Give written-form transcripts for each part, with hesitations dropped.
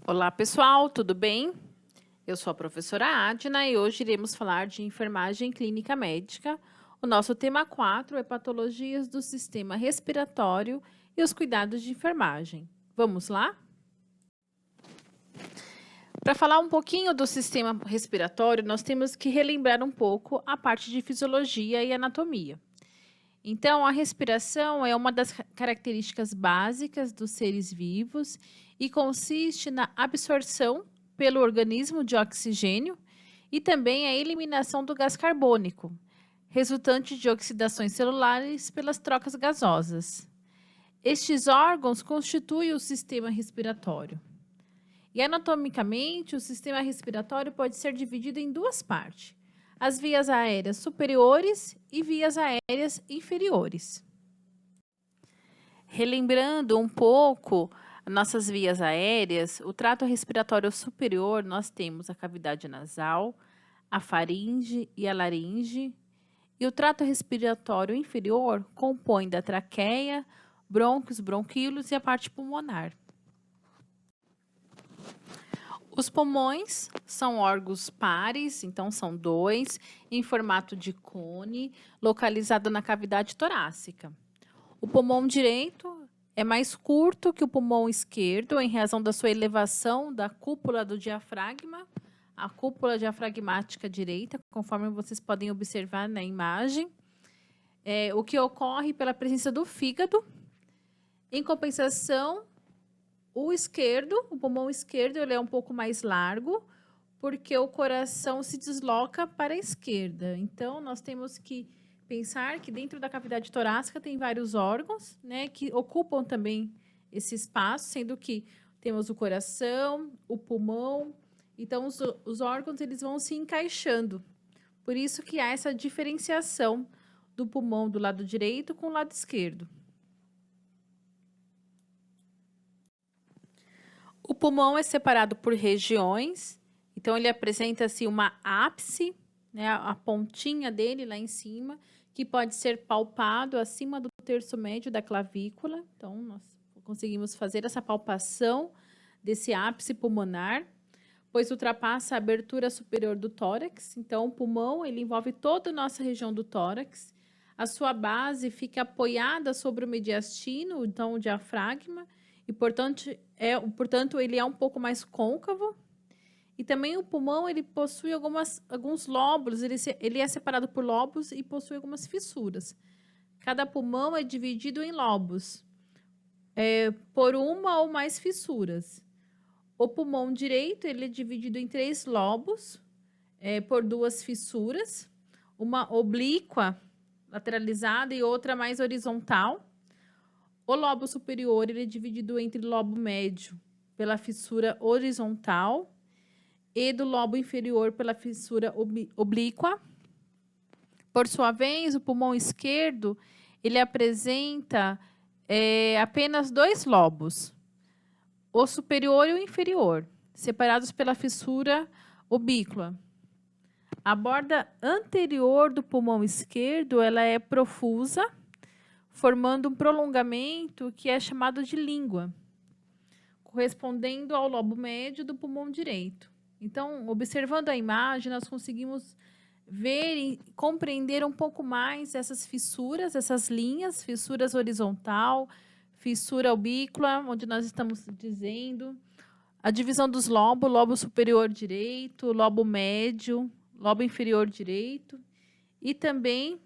Olá, pessoal, tudo bem? Eu sou a professora Adna e hoje iremos falar de enfermagem clínica médica. O nosso tema 4 é patologias do sistema respiratório e os cuidados de enfermagem. Vamos lá? Para falar um pouquinho do sistema respiratório, nós temos que relembrar um pouco a parte de fisiologia e anatomia. Então, a respiração é uma das características básicas dos seres vivos e consiste na absorção pelo organismo de oxigênio e também a eliminação do gás carbônico, resultante de oxidações celulares pelas trocas gasosas. Estes órgãos constituem o sistema respiratório. E anatomicamente, o sistema respiratório pode ser dividido em duas partes: as vias aéreas superiores e vias aéreas inferiores. Relembrando um pouco nossas vias aéreas, o trato respiratório superior, nós temos a cavidade nasal, a faringe e a laringe, e o trato respiratório inferior compõe da traqueia, brônquios, bronquíolos e a parte pulmonar. Os pulmões são órgãos pares, então são dois, em formato de cone, localizado na cavidade torácica. O pulmão direito é mais curto que o pulmão esquerdo, em razão da sua elevação da cúpula do diafragma, a cúpula diafragmática direita, conforme vocês podem observar na imagem. O que ocorre pela presença do fígado. Em compensação, o pulmão esquerdo, ele é um pouco mais largo, porque o coração se desloca para a esquerda. Então, nós temos que pensar que dentro da cavidade torácica tem vários órgãos, né, que ocupam também esse espaço, sendo que temos o coração, o pulmão. Então, os órgãos eles vão se encaixando. Por isso que há essa diferenciação do pulmão do lado direito com o lado esquerdo. O pulmão é separado por regiões, então ele apresenta-se uma ápice, né, a pontinha dele lá em cima, que pode ser palpado acima do terço médio da clavícula. Então, nós conseguimos fazer essa palpação desse ápice pulmonar, pois ultrapassa a abertura superior do tórax. Então, o pulmão ele envolve toda a nossa região do tórax. A sua base fica apoiada sobre o mediastino, então o diafragma, e, portanto, ele é um pouco mais côncavo. E também o pulmão, ele possui alguns lóbulos, ele é separado por lóbulos e possui algumas fissuras. Cada pulmão é dividido em lobos, por uma ou mais fissuras. O pulmão direito, ele é dividido em 3 lobos, por 2 fissuras, uma oblíqua, lateralizada, e outra mais horizontal. O lobo superior ele é dividido entre lobo médio pela fissura horizontal e do lobo inferior pela fissura oblíqua. Por sua vez, o pulmão esquerdo ele apresenta apenas 2 lobos, o superior e o inferior, separados pela fissura ubíqua. A borda anterior do pulmão esquerdo ela é profusa, formando um prolongamento que é chamado de língua, correspondendo ao lobo médio do pulmão direito. Então, observando a imagem, nós conseguimos ver e compreender um pouco mais essas fissuras, essas linhas, fissuras horizontal, fissura ubíqua, onde nós estamos dizendo, a divisão dos lobos, lobo superior direito, lobo médio, lobo inferior direito, e também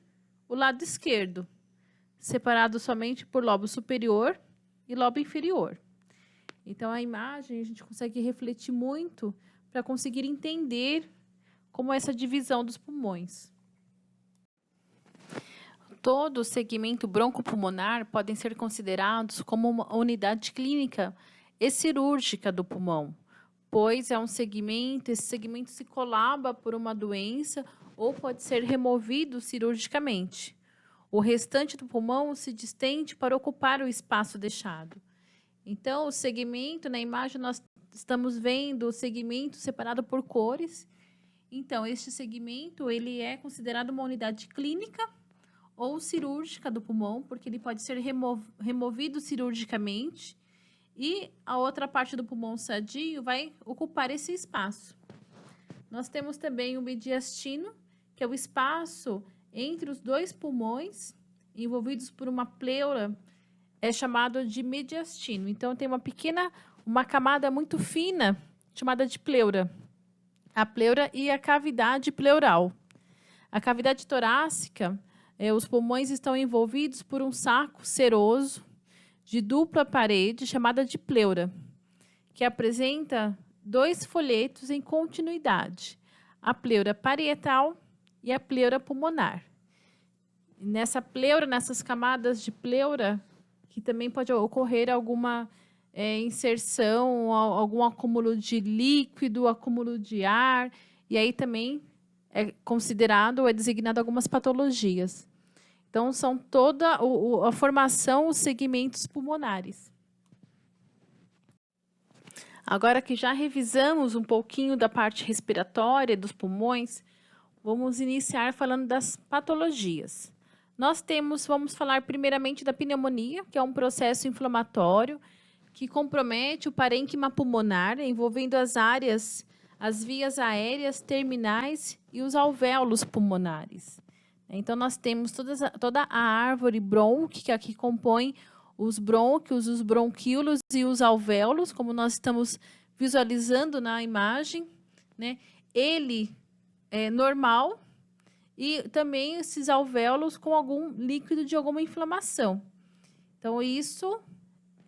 o lado esquerdo, separado somente por lobo superior e lobo inferior. Então, a imagem, a gente consegue refletir muito para conseguir entender como é essa divisão dos pulmões. Todo o segmento broncopulmonar podem ser considerados como uma unidade clínica e cirúrgica do pulmão, pois é um segmento, esse segmento se colaba por uma doença ou pode ser removido cirurgicamente. O restante do pulmão se distende para ocupar o espaço deixado. Então, o segmento, na imagem, nós estamos vendo o segmento separado por cores. Então, este segmento, ele é considerado uma unidade clínica ou cirúrgica do pulmão, porque ele pode ser removido cirurgicamente E a outra parte do pulmão sadio vai ocupar esse espaço. Nós temos também o mediastino, que é o espaço entre os dois pulmões, envolvidos por uma pleura, é chamado de mediastino. Então, tem uma camada muito fina, chamada de pleura. A pleura e a cavidade pleural. A cavidade torácica, os pulmões estão envolvidos por um saco seroso de dupla parede, chamada de pleura, que apresenta 2 folhetos em continuidade, a pleura parietal e a pleura pulmonar. Nessa pleura, nessas camadas de pleura, que também pode ocorrer alguma inserção, algum acúmulo de líquido, acúmulo de ar, e aí também é considerado, é designado algumas patologias. Então, são toda a formação, os segmentos pulmonares. Agora que já revisamos um pouquinho da parte respiratória dos pulmões, vamos iniciar falando das patologias. Vamos falar primeiramente da pneumonia, que é um processo inflamatório que compromete o parênquima pulmonar, envolvendo as vias aéreas terminais e os alvéolos pulmonares. Então, nós temos toda a árvore brônquica que compõe os brônquios, os bronquíolos e os alvéolos, como nós estamos visualizando na imagem, né? Ele é normal e também esses alvéolos com algum líquido de alguma inflamação. Então, isso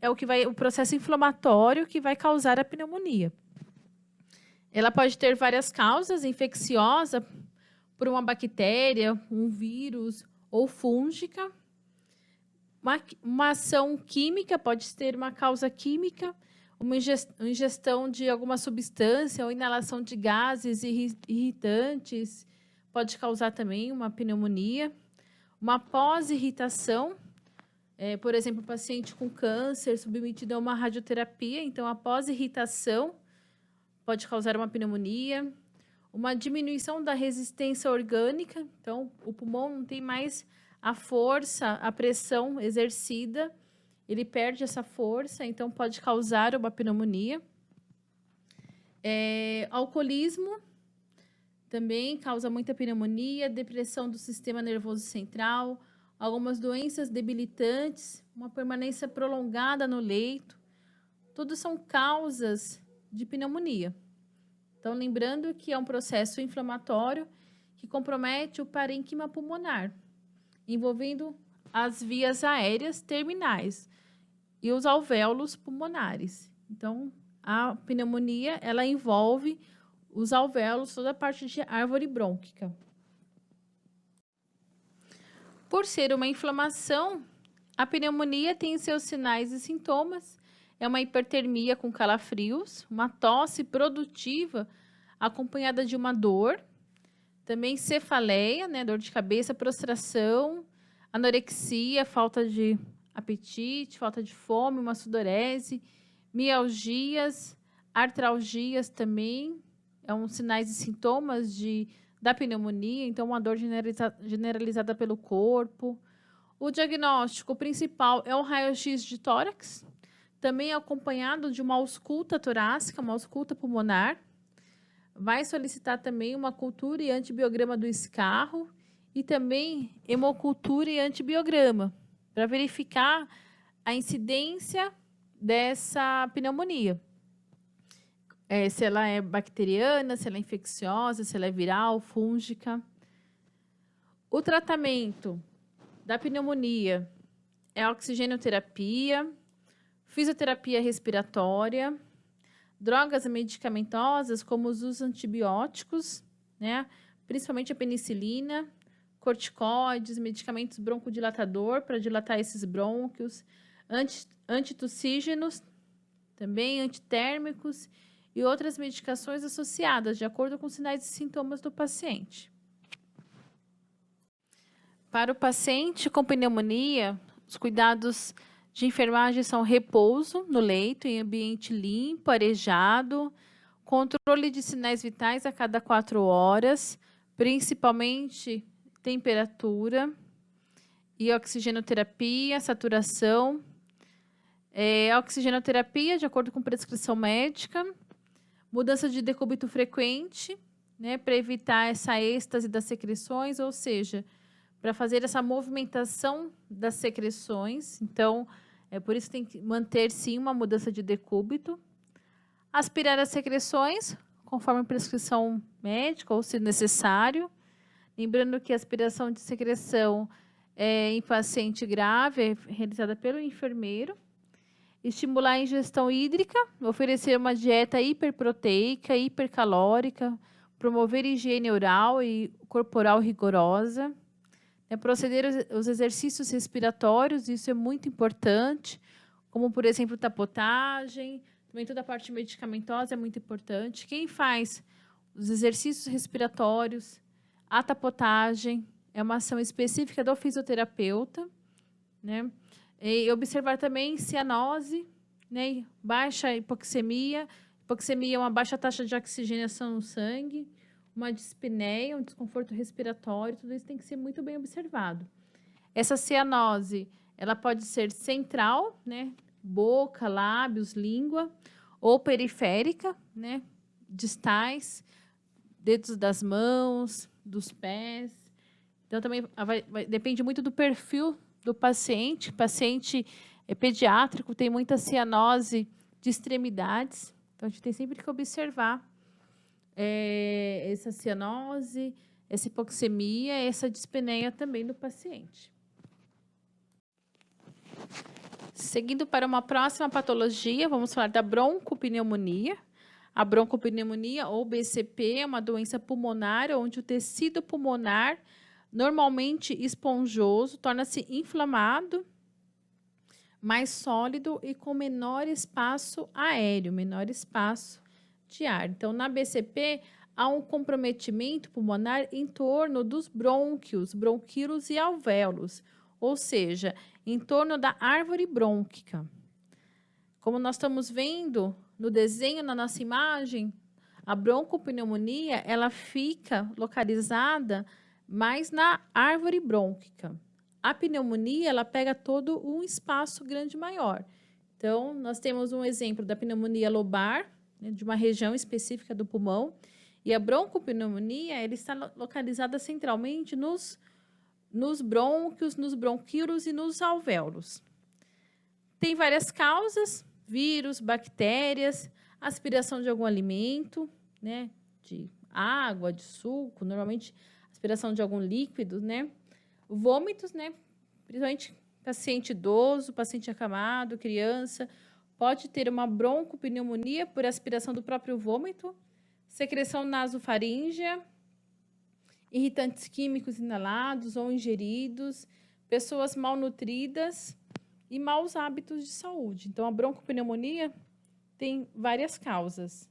é o processo inflamatório que vai causar a pneumonia. Ela pode ter várias causas, infecciosa, por uma bactéria, um vírus ou fúngica. Uma ação química, pode ter uma causa química, uma ingestão de alguma substância ou inalação de gases irritantes, pode causar também uma pneumonia. Uma pós-irritação, por exemplo, paciente com câncer submetido a uma radioterapia, então a pós-irritação pode causar uma pneumonia. Uma diminuição da resistência orgânica, então o pulmão não tem mais a força, a pressão exercida, ele perde essa força, então pode causar uma pneumonia. Alcoolismo também causa muita pneumonia, depressão do sistema nervoso central, algumas doenças debilitantes, uma permanência prolongada no leito, tudo são causas de pneumonia. Então, lembrando que é um processo inflamatório que compromete o parênquima pulmonar, envolvendo as vias aéreas terminais e os alvéolos pulmonares. Então, a pneumonia, ela envolve os alvéolos, toda a parte de árvore brônquica. Por ser uma inflamação, a pneumonia tem seus sinais e sintomas. É uma hipertermia com calafrios, uma tosse produtiva acompanhada de uma dor, também cefaleia, né, dor de cabeça, prostração, anorexia, falta de apetite, falta de fome, uma sudorese, mialgias, artralgias também, sinais e sintomas da pneumonia, então uma dor generalizada pelo corpo. O diagnóstico principal é o raio-x de tórax, também acompanhado de uma ausculta torácica, uma ausculta pulmonar. Vai solicitar também uma cultura e antibiograma do escarro e também hemocultura e antibiograma, para verificar a incidência dessa pneumonia. Se ela é bacteriana, se ela é infecciosa, se ela é viral, fúngica. O tratamento da pneumonia é a oxigenoterapia, fisioterapia respiratória, drogas medicamentosas, como os antibióticos, né? Principalmente a penicilina, corticoides, medicamentos broncodilatador para dilatar esses brônquios, antitussígenos, também antitérmicos e outras medicações associadas, de acordo com os sinais e sintomas do paciente. Para o paciente com pneumonia, os cuidados de enfermagem são repouso no leito, em ambiente limpo, arejado, controle de sinais vitais a cada 4 horas, principalmente temperatura e oxigenoterapia, saturação, Oxigenoterapia, de acordo com prescrição médica. Mudança de decúbito frequente, né, para evitar essa êxtase das secreções, ou seja, para fazer essa movimentação das secreções. Então, por isso tem que manter, sim, uma mudança de decúbito. Aspirar as secreções, conforme prescrição médica, ou se necessário. Lembrando que a aspiração de secreção em paciente grave é realizada pelo enfermeiro. Estimular a ingestão hídrica, oferecer uma dieta hiperproteica, hipercalórica, promover higiene oral e corporal rigorosa. Proceder aos exercícios respiratórios, isso é muito importante, como, por exemplo, tapotagem, também toda a parte medicamentosa é muito importante. Quem faz os exercícios respiratórios, a tapotagem, é uma ação específica do fisioterapeuta, né? E observar também cianose, né? Baixa hipoxemia. Hipoxemia é uma baixa taxa de oxigenação no sangue, uma dispneia, um desconforto respiratório, tudo isso tem que ser muito bem observado. Essa cianose, ela pode ser central, né? Boca, lábios, língua, ou periférica, né? Distais, dedos das mãos, dos pés. Então, também depende muito do perfil do paciente. Paciente pediátrico tem muita cianose de extremidades. Então, a gente tem sempre que observar essa cianose, essa hipoxemia, essa dispneia também do paciente. Seguindo para uma próxima patologia, vamos falar da broncopneumonia. A broncopneumonia, ou BCP, é uma doença pulmonar onde o tecido pulmonar, normalmente esponjoso, torna-se inflamado, mais sólido e com menor espaço aéreo, menor espaço de ar. Então, na BCP, há um comprometimento pulmonar em torno dos brônquios, bronquíolos e alvéolos, ou seja, em torno da árvore brônquica. Como nós estamos vendo no desenho, na nossa imagem, a broncopneumonia, ela fica localizada mais na árvore brônquica. A pneumonia, ela pega todo um espaço grande maior. Então, nós temos um exemplo da pneumonia lobar, né, de uma região específica do pulmão, e a broncopneumonia, ela está localizada centralmente nos brônquios, nos bronquíolos e nos alvéolos. Tem várias causas, vírus, bactérias, aspiração de algum alimento, né, de água, de suco, normalmente aspiração de algum líquido, né, vômitos, né, principalmente paciente idoso, paciente acamado, criança, pode ter uma broncopneumonia por aspiração do próprio vômito, secreção nasofaríngea, irritantes químicos inalados ou ingeridos, pessoas malnutridas e maus hábitos de saúde. Então, a broncopneumonia tem várias causas.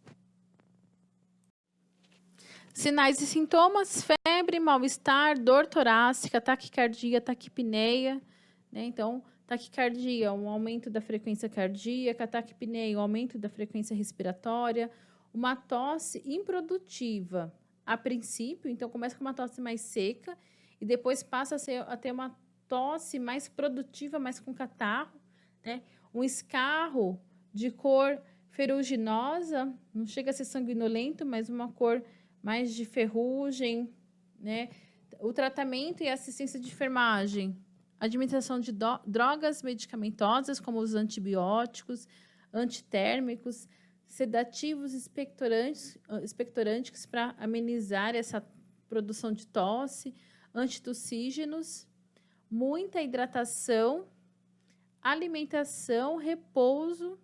Sinais e sintomas: febre, mal-estar, dor torácica, taquicardia, taquipneia, né? Então, taquicardia, um aumento da frequência cardíaca, taquipneia, um aumento da frequência respiratória, uma tosse improdutiva. A princípio, então, começa com uma tosse mais seca e depois passa a ter uma tosse mais produtiva, mais com catarro, né? Um escarro de cor ferruginosa, não chega a ser sanguinolento, mas uma cor mais de ferrugem, né? O tratamento e assistência de enfermagem, administração de drogas medicamentosas, como os antibióticos, antitérmicos, sedativos expectorantes para amenizar essa produção de tosse, antitussígenos, muita hidratação, alimentação, repouso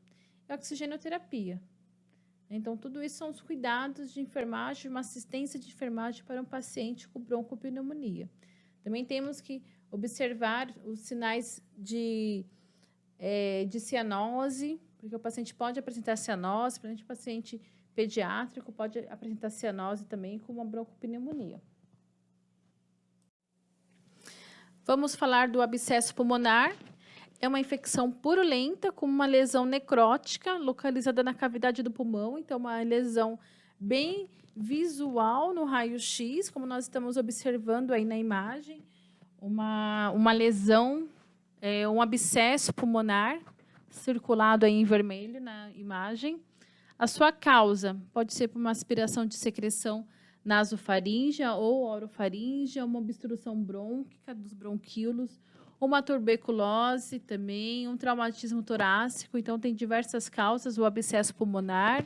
e oxigenoterapia. Então, tudo isso são os cuidados de enfermagem, uma assistência de enfermagem para um paciente com broncopneumonia. Também temos que observar os sinais de cianose, porque o paciente pode apresentar cianose, principalmente o paciente pediátrico pode apresentar cianose também com uma broncopneumonia. Vamos falar do abscesso pulmonar. É uma infecção purulenta com uma lesão necrótica localizada na cavidade do pulmão. Então, uma lesão bem visual no raio-x, como nós estamos observando aí na imagem. Uma lesão, um abscesso pulmonar circulado aí em vermelho na imagem. A sua causa pode ser por uma aspiração de secreção nasofaríngea ou orofaríngea, uma obstrução brônquica dos bronquíolos, uma tuberculose também, um traumatismo torácico. Então, tem diversas causas, o abscesso pulmonar.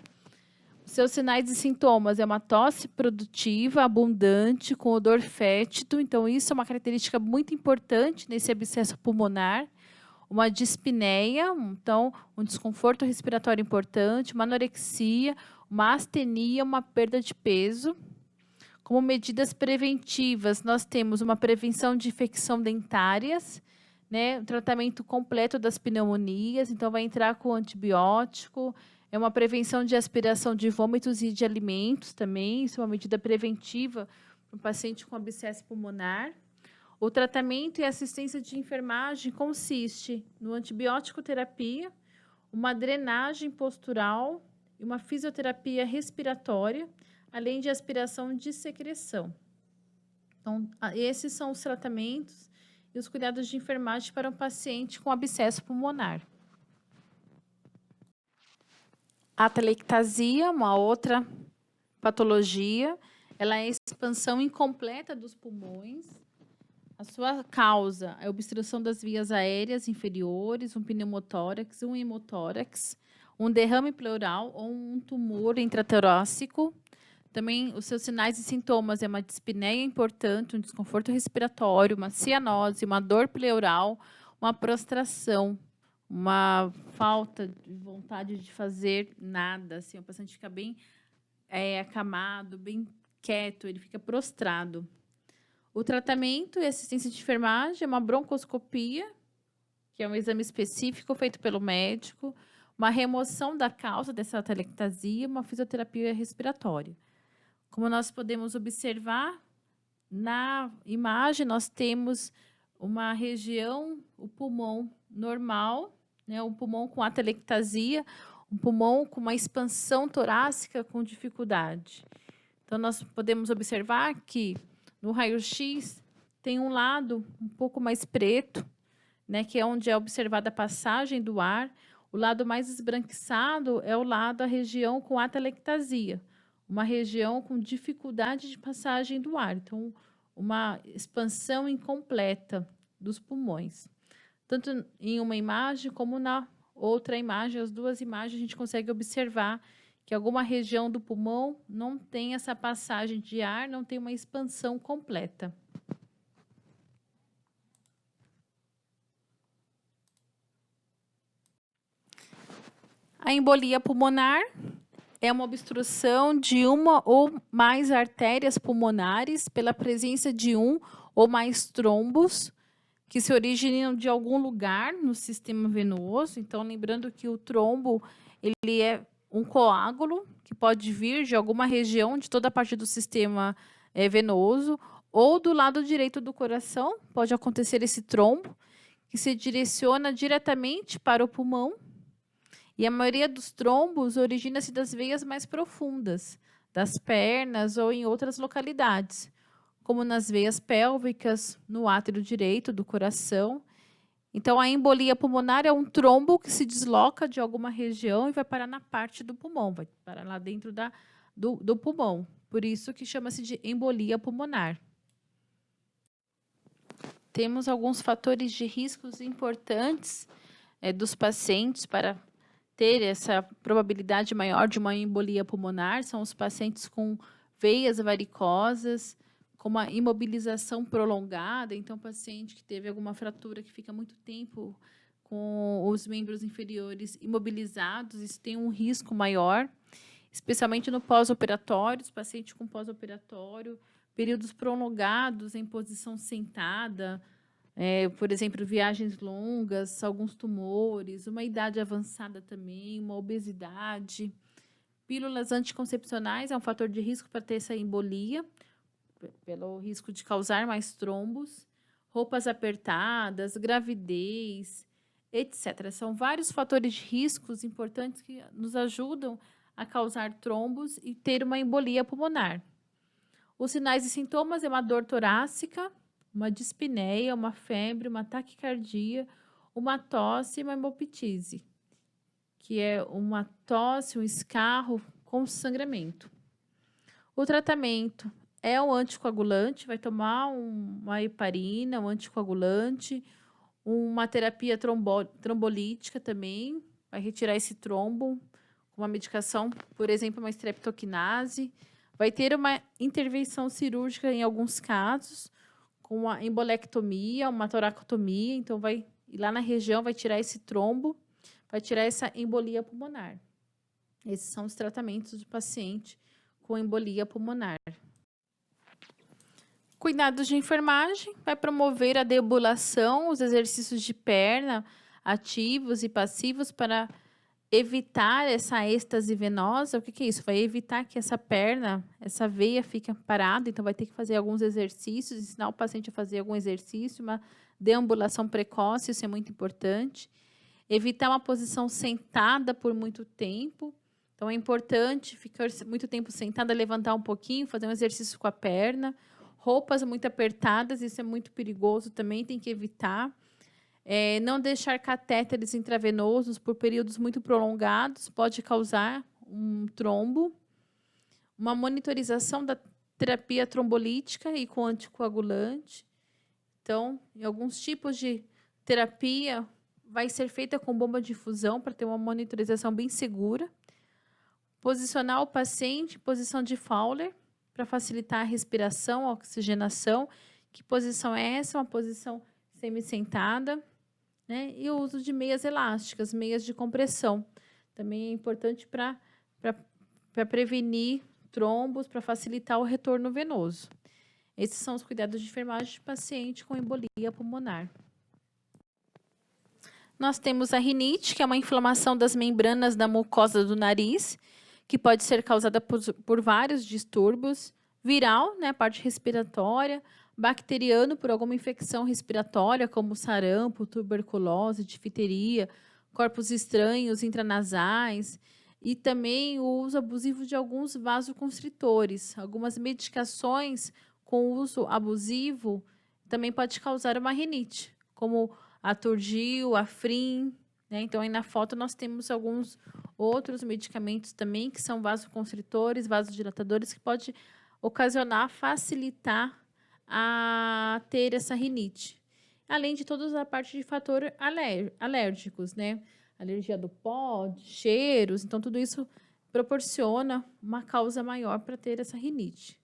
Os seus sinais e sintomas é uma tosse produtiva, abundante, com odor fétido. Então, isso é uma característica muito importante nesse abscesso pulmonar. Uma dispneia, então, um desconforto respiratório importante, uma anorexia, uma astenia, uma perda de peso. Como medidas preventivas, nós temos uma prevenção de infecção dentárias, né, um tratamento completo das pneumonias, então vai entrar com antibiótico, é uma prevenção de aspiração de vômitos e de alimentos também, isso é uma medida preventiva para um paciente com abscesso pulmonar. O tratamento e assistência de enfermagem consiste no antibiótico terapia, uma drenagem postural e uma fisioterapia respiratória, além de aspiração de secreção. Então, esses são os tratamentos e os cuidados de enfermagem para um paciente com abscesso pulmonar. A atelectasia, uma outra patologia, ela é a expansão incompleta dos pulmões. A sua causa é a obstrução das vias aéreas inferiores, um pneumotórax, um hemotórax, um derrame pleural ou um tumor intratorácico. Também os seus sinais e sintomas é uma dispneia importante, um desconforto respiratório, uma cianose, uma dor pleural, uma prostração, uma falta de vontade de fazer nada. Assim, o paciente fica bem acamado, bem quieto, ele fica prostrado. O tratamento e assistência de enfermagem é uma broncoscopia, que é um exame específico feito pelo médico, uma remoção da causa dessa atelectasia, uma fisioterapia respiratória. Como nós podemos observar, na imagem nós temos uma região, o pulmão normal, né, um pulmão com atelectasia, um pulmão com uma expansão torácica com dificuldade. Então, nós podemos observar que no raio-x tem um lado um pouco mais preto, né, que é onde é observada a passagem do ar. O lado mais esbranquiçado é o lado da região com atelectasia, uma região com dificuldade de passagem do ar. Então, uma expansão incompleta dos pulmões. Tanto em uma imagem como na outra imagem, as duas imagens, a gente consegue observar que alguma região do pulmão não tem essa passagem de ar, não tem uma expansão completa. A embolia pulmonar é uma obstrução de uma ou mais artérias pulmonares pela presença de um ou mais trombos que se originam de algum lugar no sistema venoso. Então, lembrando que o trombo ele é um coágulo que pode vir de alguma região de toda a parte do sistema venoso ou do lado direito do coração. Pode acontecer esse trombo que se direciona diretamente para o pulmão. E a maioria dos trombos origina-se das veias mais profundas, das pernas ou em outras localidades, como nas veias pélvicas, no átrio direito do coração. Então, a embolia pulmonar é um trombo que se desloca de alguma região e vai parar na parte do pulmão, vai parar lá dentro do pulmão. Por isso que chama-se de embolia pulmonar. Temos alguns fatores de riscos importantes dos pacientes para ter essa probabilidade maior de uma embolia pulmonar. São os pacientes com veias varicosas, com uma imobilização prolongada. Então, paciente que teve alguma fratura que fica muito tempo com os membros inferiores imobilizados, isso tem um risco maior, especialmente no pós-operatório, os pacientes com pós-operatório, períodos prolongados em posição sentada, por exemplo, viagens longas, alguns tumores, uma idade avançada também, uma obesidade. Pílulas anticoncepcionais é um fator de risco para ter essa embolia, pelo risco de causar mais trombos, roupas apertadas, gravidez, etc. São vários fatores de riscos importantes que nos ajudam a causar trombos e ter uma embolia pulmonar. Os sinais e sintomas é uma dor torácica, uma dispneia, uma febre, uma taquicardia, uma tosse e uma hemoptise. que é uma tosse, um escarro com sangramento. O tratamento é o anticoagulante, vai tomar uma heparina, um anticoagulante, uma terapia trombolítica também, vai retirar esse trombo, com uma medicação, por exemplo, uma streptokinase. Vai ter uma intervenção cirúrgica em alguns casos, com uma embolectomia, uma toracotomia. Então, vai ir lá na região, vai tirar esse trombo, vai tirar essa embolia pulmonar. Esses são os tratamentos do paciente com embolia pulmonar. Cuidados de enfermagem, vai promover a deambulação, os exercícios de perna ativos e passivos para evitar essa êxtase venosa. O que é isso? Vai evitar que essa perna, essa veia fique parada, então vai ter que fazer alguns exercícios, ensinar o paciente a fazer algum exercício, uma deambulação precoce, isso é muito importante. Evitar uma posição sentada por muito tempo. Então, é importante ficar muito tempo sentada, levantar um pouquinho, fazer um exercício com a perna. Roupas muito apertadas, isso é muito perigoso também, tem que evitar. Não deixar catéteres intravenosos por períodos muito prolongados, pode causar um trombo. Uma monitorização da terapia trombolítica e com anticoagulante. Então, em alguns tipos de terapia, vai ser feita com bomba de infusão para ter uma monitorização bem segura. Posicionar o paciente em posição de Fowler para facilitar a respiração, a oxigenação. Que posição é essa? Uma posição semi-sentada. Né? E o uso de meias elásticas, meias de compressão. Também é importante para prevenir trombos, para facilitar o retorno venoso. Esses são os cuidados de enfermagem de paciente com embolia pulmonar. Nós temos a rinite, que é uma inflamação das membranas da mucosa do nariz, que pode ser causada por vários distúrbios. Viral, né, a parte respiratória, bacteriano por alguma infecção respiratória, como sarampo, tuberculose, difteria, corpos estranhos intranasais, e também o uso abusivo de alguns vasoconstritores. Algumas medicações com uso abusivo também pode causar uma rinite, como a Turgil, a Afrin, né? Então, aí na foto nós temos alguns outros medicamentos também que são vasoconstritores, vasodilatadores, que pode ocasionar, facilitar a ter essa rinite. Além de toda a parte de fatores alérgicos, né? Alergia do pó, de cheiros, então tudo isso proporciona uma causa maior para ter essa rinite.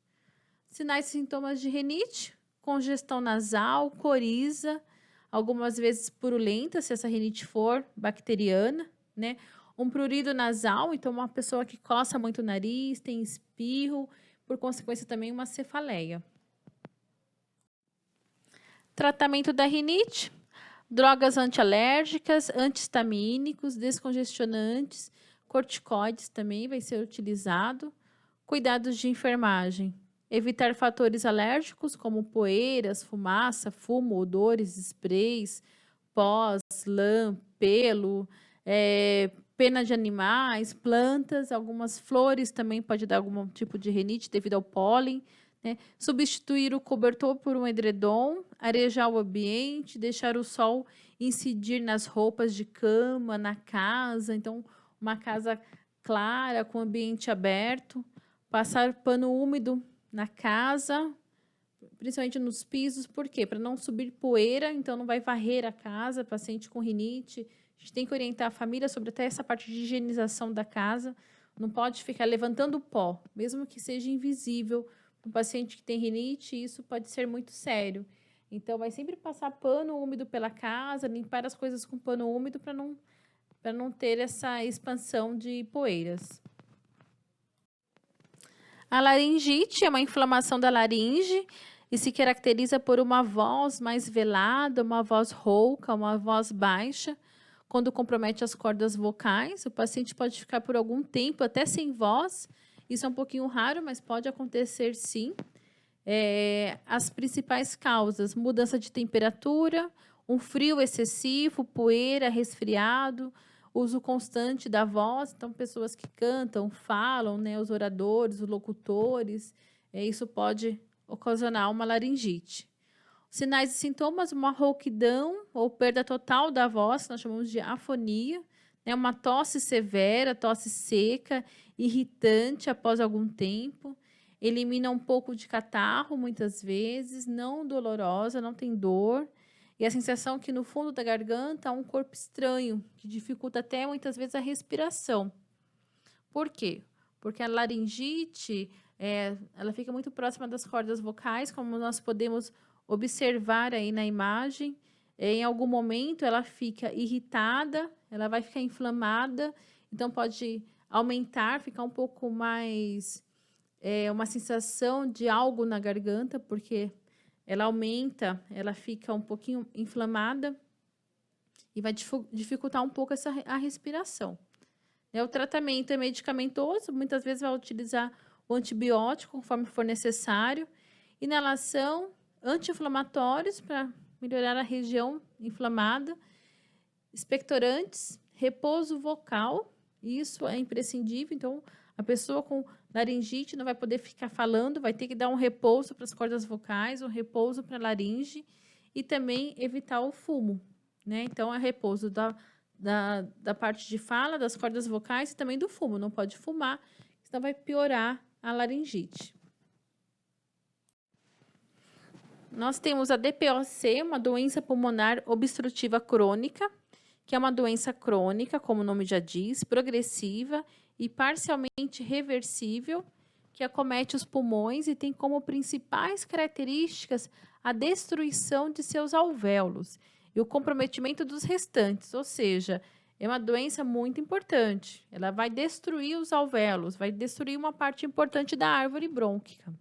Sinais e sintomas de rinite: congestão nasal, coriza, algumas vezes purulenta, se essa rinite for bacteriana, né? Um prurido nasal, então uma pessoa que coça muito o nariz, tem espirro, por consequência também uma cefaleia. Tratamento da rinite: drogas antialérgicas, antihistamínicos, descongestionantes, corticoides também vai ser utilizado. Cuidados de enfermagem: evitar fatores alérgicos como poeiras, fumaça, fumo, odores, sprays, pós, lã, pelo, pena de animais, plantas, algumas flores também pode dar algum tipo de rinite devido ao pólen. Né? Substituir o cobertor por um edredom, arejar o ambiente, deixar o sol incidir nas roupas de cama, na casa. Então, uma casa clara, com ambiente aberto. Passar pano úmido na casa, principalmente nos pisos. Por quê? Para não subir poeira, então não vai varrer a casa, paciente com rinite. A gente tem que orientar a família sobre até essa parte de higienização da casa. Não pode ficar levantando pó, mesmo que seja invisível. Um paciente que tem rinite, isso pode ser muito sério. Então, vai sempre passar pano úmido pela casa, limpar as coisas com pano úmido para não ter essa expansão de poeiras. A laringite é uma inflamação da laringe e se caracteriza por uma voz mais velada, uma voz rouca, uma voz baixa. Quando compromete as cordas vocais, o paciente pode ficar por algum tempo até sem voz. Isso é um pouquinho raro, mas pode acontecer sim. As principais causas: mudança de temperatura, um frio excessivo, poeira, resfriado, uso constante da voz. Então, pessoas que cantam, falam, né, os oradores, os locutores, isso pode ocasionar uma laringite. Sinais e sintomas: uma rouquidão ou perda total da voz, que nós chamamos de afonia. né? Uma tosse severa, tosse seca, irritante após algum tempo. Elimina um pouco de catarro, muitas vezes, não dolorosa, não tem dor. E a sensação que no fundo da garganta há um corpo estranho, que dificulta até muitas vezes a respiração. Por quê? Porque a laringite, ela fica muito próxima das cordas vocais, como nós podemos observar aí na imagem. Em algum momento ela fica irritada, ela vai ficar inflamada, então pode aumentar, ficar um pouco mais, uma sensação de algo na garganta, porque ela aumenta, ela fica um pouquinho inflamada e vai dificultar um pouco a respiração. O tratamento é medicamentoso, muitas vezes vai utilizar o antibiótico conforme for necessário, inalação, anti-inflamatórios para melhorar a região inflamada, expectorantes, repouso vocal, isso é imprescindível, então a pessoa com laringite não vai poder ficar falando, vai ter que dar um repouso para as cordas vocais, um repouso para a laringe e também evitar o fumo, né? Então, é repouso da parte de fala, das cordas vocais e também do fumo. Não pode fumar, senão vai piorar a laringite. Nós temos a DPOC, uma doença pulmonar obstrutiva crônica, que é uma doença crônica, como o nome já diz, progressiva e parcialmente reversível, que acomete os pulmões e tem como principais características a destruição de seus alvéolos e o comprometimento dos restantes, ou seja, é uma doença muito importante. Ela vai destruir os alvéolos, vai destruir uma parte importante da árvore brônquica.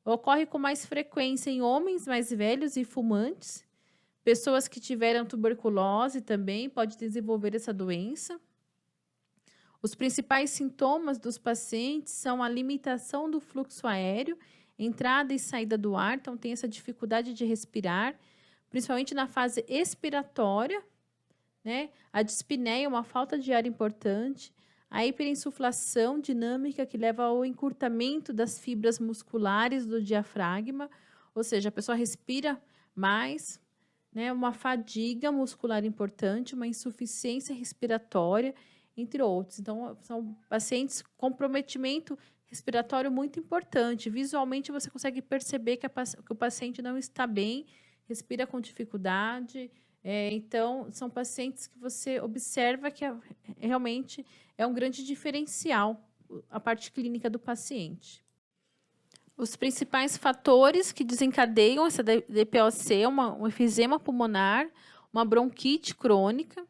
Ocorre com mais frequência em homens mais velhos e fumantes. Pessoas que tiveram tuberculose também podem desenvolver essa doença. Os principais sintomas dos pacientes são a limitação do fluxo aéreo, entrada e saída do ar, então tem essa dificuldade de respirar, principalmente na fase expiratória, né? A dispneia, uma falta de ar importante, a hiperinsuflação dinâmica, que leva ao encurtamento das fibras musculares do diafragma, ou seja, a pessoa respira mais, né? Uma fadiga muscular importante, uma insuficiência respiratória, entre outros. Então, são pacientes com comprometimento respiratório muito importante. Visualmente, você consegue perceber que o paciente não está bem, respira com dificuldade. Então, são pacientes que você observa que realmente é um grande diferencial a parte clínica do paciente. Os principais fatores que desencadeiam essa DPOC, um efizema pulmonar, uma bronquite crônica,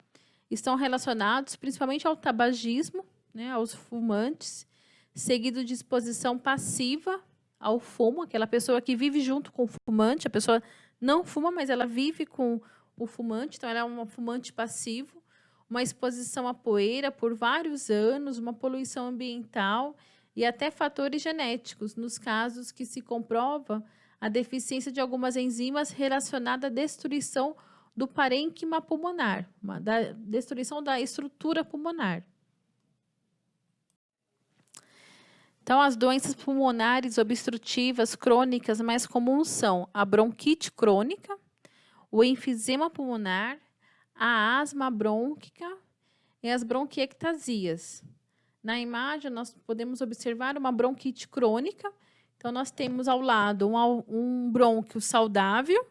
estão relacionados principalmente ao tabagismo, né, aos fumantes, seguido de exposição passiva ao fumo, aquela pessoa que vive junto com o fumante, a pessoa não fuma, mas ela vive com o fumante, então ela é um fumante passivo, uma exposição à poeira por vários anos, uma poluição ambiental e até fatores genéticos, nos casos que se comprova a deficiência de algumas enzimas relacionada à destruição do parênquima pulmonar, da destruição da estrutura pulmonar. Então, as doenças pulmonares obstrutivas crônicas mais comuns são a bronquite crônica, o enfisema pulmonar, a asma brônquica e as bronquiectasias. Na imagem, nós podemos observar uma bronquite crônica. Então, nós temos ao lado um brônquio saudável,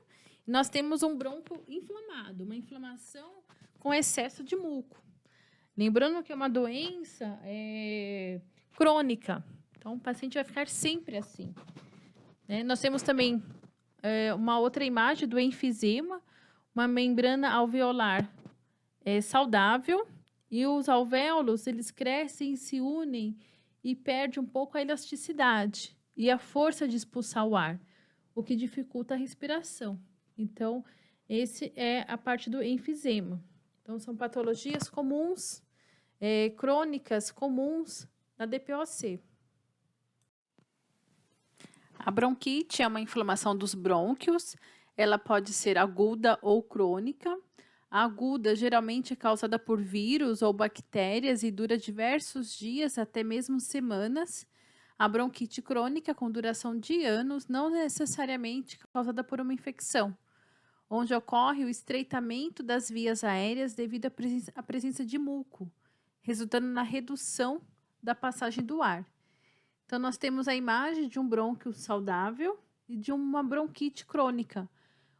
e nós temos um bronco inflamado, uma inflamação com excesso de muco. Lembrando que é uma doença crônica. Então, o paciente vai ficar sempre assim, né? Nós temos também uma outra imagem do enfisema, uma membrana alveolar saudável, e os alvéolos, eles crescem, se unem e perdem um pouco a elasticidade e a força de expulsar o ar, o que dificulta a respiração. Então, esse é a parte do enfisema. Então, são patologias comuns, crônicas comuns na DPOC. A bronquite é uma inflamação dos brônquios, ela pode ser aguda ou crônica. A aguda geralmente é causada por vírus ou bactérias e dura diversos dias, até mesmo semanas. A bronquite crônica, com duração de anos, não necessariamente causada por uma infecção. onde ocorre o estreitamento das vias aéreas devido à presença de muco, resultando na redução da passagem do ar. Então, nós temos a imagem de um brônquio saudável e de uma bronquite crônica,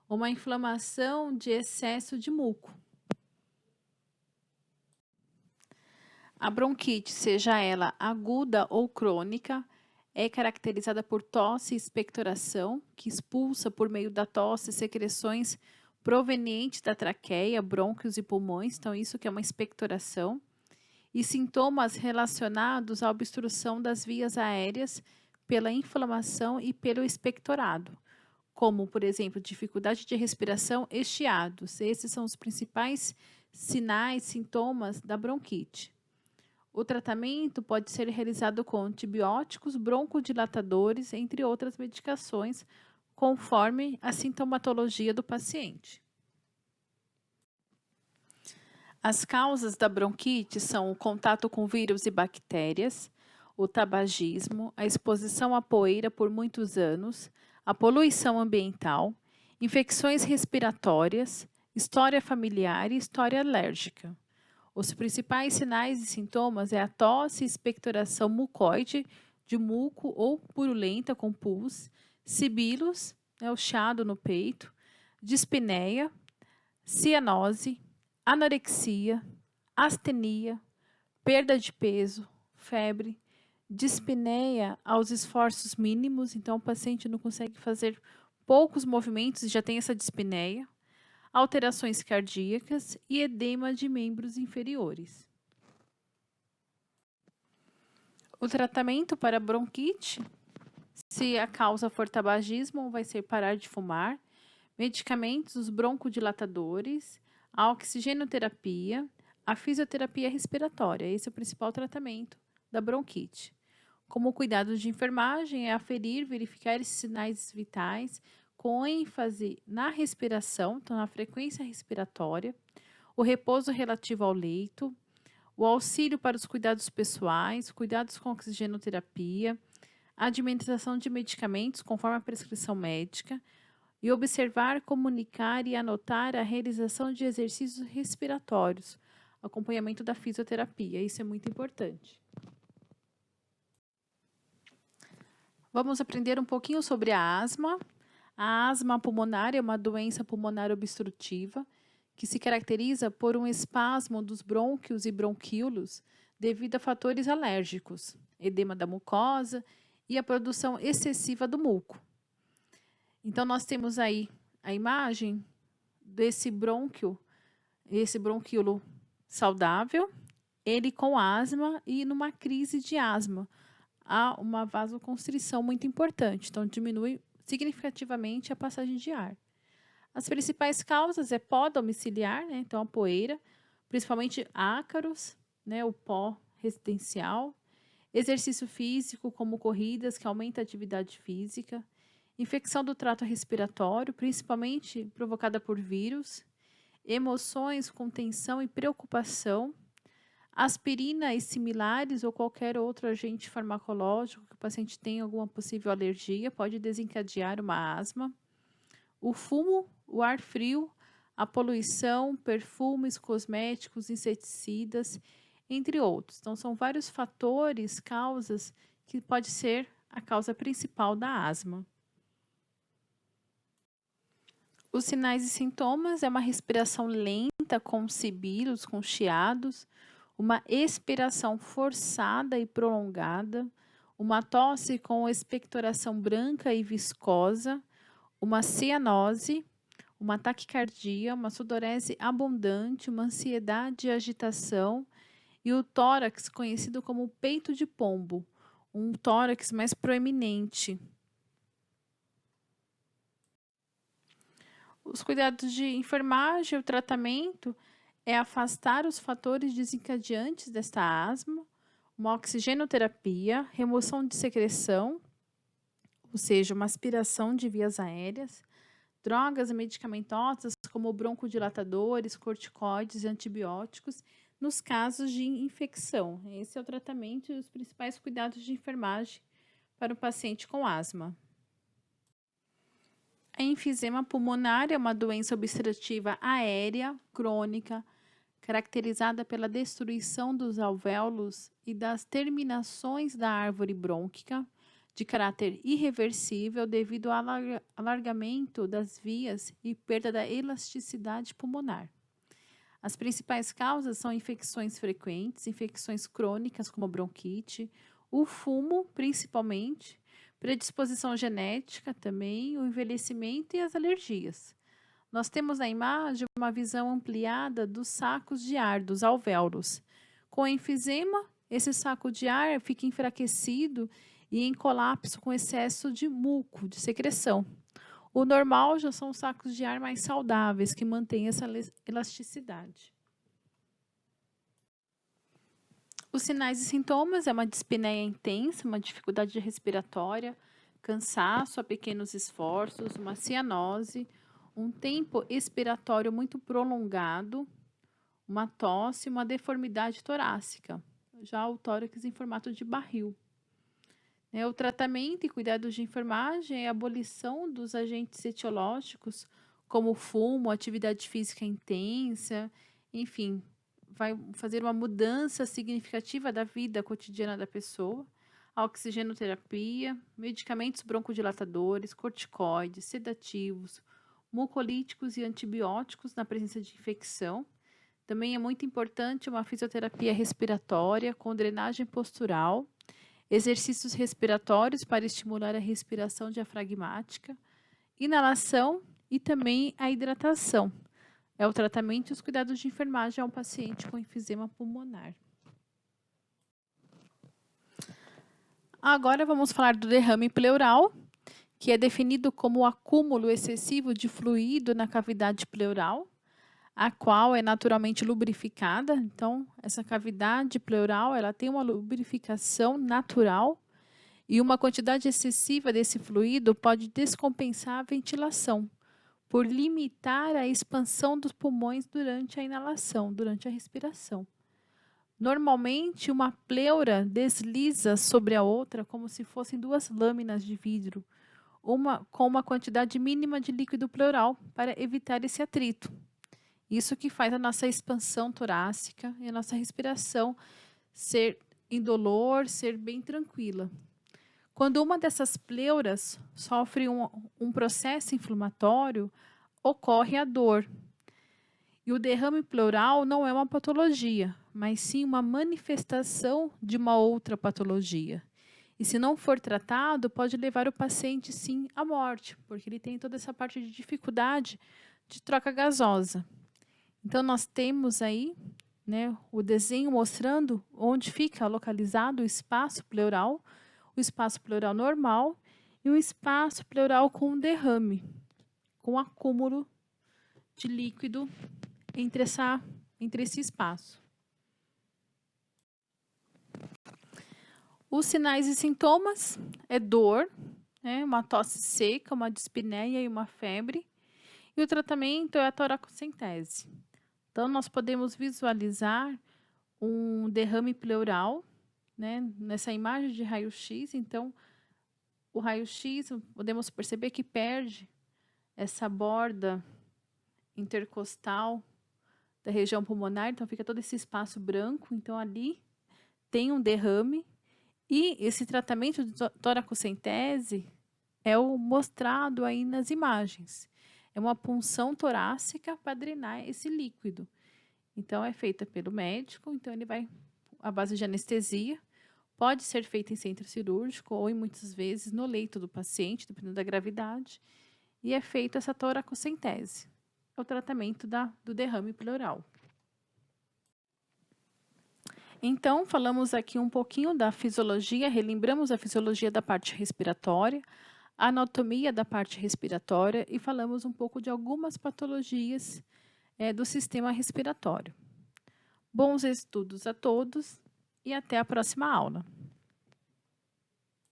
uma inflamação de excesso de muco. A bronquite, seja ela aguda ou crônica, é caracterizada por tosse e expectoração, que expulsa por meio da tosse secreções provenientes da traqueia, brônquios e pulmões, então isso que é uma expectoração, e sintomas relacionados à obstrução das vias aéreas pela inflamação e pelo expectorado, como, por exemplo, dificuldade de respiração e chiados. Esses são os principais sinais, sintomas da bronquite. O tratamento pode ser realizado com antibióticos, broncodilatadores, entre outras medicações, conforme a sintomatologia do paciente. As causas da bronquite são o contato com vírus e bactérias, o tabagismo, a exposição à poeira por muitos anos, a poluição ambiental, infecções respiratórias, história familiar e história alérgica. Os principais sinais e sintomas é a tosse e expectoração mucoide, de muco ou purulenta com pus, sibilos, o chiado no peito, dispneia, cianose, anorexia, astenia, perda de peso, febre, dispneia aos esforços mínimos, então o paciente não consegue fazer poucos movimentos e já tem essa dispneia, alterações cardíacas e edema de membros inferiores. O tratamento para bronquite, se a causa for tabagismo, vai ser parar de fumar, medicamentos, os broncodilatadores, a oxigenoterapia, a fisioterapia respiratória. Esse é o principal tratamento da bronquite. Como cuidado de enfermagem, é aferir, verificar esses sinais vitais, com ênfase na respiração, então na frequência respiratória, o repouso relativo ao leito, o auxílio para os cuidados pessoais, cuidados com oxigenoterapia, a administração de medicamentos conforme a prescrição médica e observar, comunicar e anotar a realização de exercícios respiratórios, acompanhamento da fisioterapia, isso é muito importante. Vamos aprender um pouquinho sobre a asma. A asma pulmonar é uma doença pulmonar obstrutiva que se caracteriza por um espasmo dos brônquios e bronquíolos devido a fatores alérgicos, edema da mucosa e a produção excessiva do muco. Então, nós temos aí a imagem desse brônquio, esse bronquíolo saudável, ele com asma e numa crise de asma. Há uma vasoconstrição muito importante, então diminui significativamente a passagem de ar. As principais causas é pó domiciliar, né? Então a poeira, principalmente ácaros, né? O pó residencial, exercício físico como corridas que aumenta a atividade física, infecção do trato respiratório, principalmente provocada por vírus, emoções com tensão e preocupação, aspirina e similares ou qualquer outro agente farmacológico que o paciente tenha alguma possível alergia pode desencadear uma asma. O fumo, o ar frio, a poluição, perfumes, cosméticos, inseticidas, entre outros. Então, são vários fatores, causas, que pode ser a causa principal da asma. Os sinais e sintomas é uma respiração lenta com sibilos, com chiados, uma expiração forçada e prolongada, uma tosse com expectoração branca e viscosa, uma cianose, uma taquicardia, uma sudorese abundante, uma ansiedade e agitação, e o tórax, conhecido como peito de pombo, um tórax mais proeminente. Os cuidados de enfermagem, o tratamento é afastar os fatores desencadeantes desta asma, uma oxigenoterapia, remoção de secreção, ou seja, uma aspiração de vias aéreas, drogas medicamentosas como broncodilatadores, corticoides e antibióticos, nos casos de infecção. Esse é o tratamento e os principais cuidados de enfermagem para o paciente com asma. A enfisema pulmonar é uma doença obstrutiva aérea, crônica, caracterizada pela destruição dos alvéolos e das terminações da árvore brônquica, de caráter irreversível devido ao alargamento das vias e perda da elasticidade pulmonar. As principais causas são infecções frequentes, infecções crônicas como bronquite, o fumo, principalmente, predisposição genética também, o envelhecimento e as alergias. Nós temos na imagem uma visão ampliada dos sacos de ar, dos alvéolos. Com enfisema, esse saco de ar fica enfraquecido e em colapso com excesso de muco, de secreção. O normal já são os sacos de ar mais saudáveis, que mantêm essa elasticidade. Os sinais e sintomas é uma dispneia intensa, uma dificuldade respiratória, cansaço a pequenos esforços, uma cianose, um tempo expiratório muito prolongado, uma tosse, uma deformidade torácica, já o tórax em formato de barril. O tratamento e cuidados de enfermagem é a abolição dos agentes etiológicos, como fumo, atividade física intensa, enfim, vai fazer uma mudança significativa da vida cotidiana da pessoa, a oxigenoterapia, medicamentos broncodilatadores, corticoides, sedativos, mucolíticos e antibióticos na presença de infecção. Também é muito importante uma fisioterapia respiratória com drenagem postural, exercícios respiratórios para estimular a respiração diafragmática, inalação e também a hidratação. É o tratamento e os cuidados de enfermagem a um paciente com enfisema pulmonar. Agora vamos falar do derrame pleural, que é definido como o acúmulo excessivo de fluido na cavidade pleural, a qual é naturalmente lubrificada. Então, essa cavidade pleural, ela tem uma lubrificação natural e uma quantidade excessiva desse fluido pode descompensar a ventilação, por limitar a expansão dos pulmões durante a inalação, durante a respiração. Normalmente, uma pleura desliza sobre a outra como se fossem duas lâminas de vidro, com uma quantidade mínima de líquido pleural para evitar esse atrito. Isso que faz a nossa expansão torácica e a nossa respiração ser indolor, ser bem tranquila. Quando uma dessas pleuras sofre um processo inflamatório, ocorre a dor. E o derrame pleural não é uma patologia, mas sim uma manifestação de uma outra patologia. E se não for tratado, pode levar o paciente, sim, à morte, porque ele tem toda essa parte de dificuldade de troca gasosa. Então, nós temos aí, o desenho mostrando onde fica localizado o espaço pleural normal e o espaço pleural com derrame, com acúmulo de líquido entre esse espaço. Os sinais e sintomas é dor, uma tosse seca, uma dispneia e uma febre. E o tratamento é a toracocentese. Então, nós podemos visualizar um derrame pleural, nessa imagem de raio-x. Então, o raio-x, podemos perceber que perde essa borda intercostal da região pulmonar. Então, fica todo esse espaço branco. Então, ali tem um derrame. E esse tratamento de toracocentese é o mostrado aí nas imagens. É uma punção torácica para drenar esse líquido. Então, é feita pelo médico. Então, ele vai à base de anestesia. Pode ser feita em centro cirúrgico ou, muitas vezes, no leito do paciente, dependendo da gravidade. E é feita essa toracocentese. É o tratamento do derrame pleural. Então, falamos aqui um pouquinho da fisiologia, relembramos a fisiologia da parte respiratória, a anatomia da parte respiratória e falamos um pouco de algumas patologias do sistema respiratório. Bons estudos a todos e até a próxima aula.